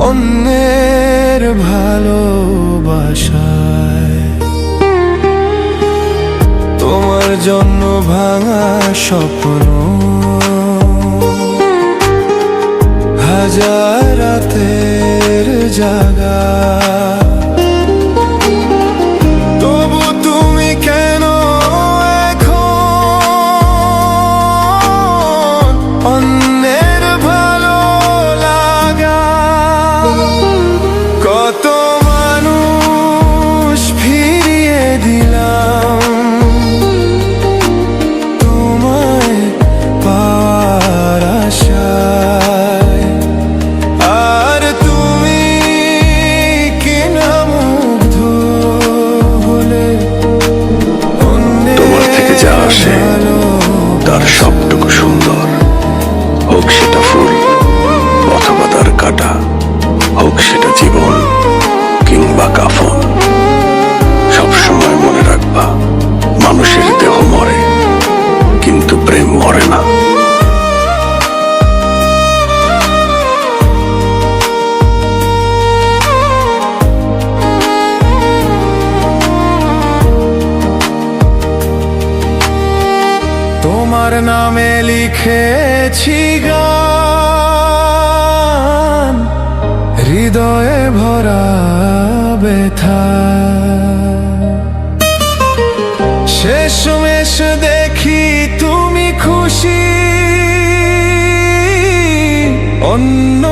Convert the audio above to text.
অন্যের ভালোবাসায়। তোমার জন্য ভাঙা স্বপ্ন হাজার রাতের জাগা, তবু তুমি কেন এখন অন্যের ভালো লাগা? কত মানুষ ফিরিয়ে দিলাম তোমায় পাওয়ার আশায়, আর তুমি কিনা মুগ্ধ হলে তোমার থেকে যা আসে তার সবটুকু সুন্দর, হোক সেটা ফুল অথবা তার কাটা, হোক সেটা জীবন কিংবা কাফন। সবসময় মনে রাখবা, মানুষের দেহ মরে কিন্তু প্রেম মরে না। তোমার নামে লিখেছি গান, হৃদয়ে ভরা ব্যথা। শেষমেশ দেখি তুমি খুশি অন্য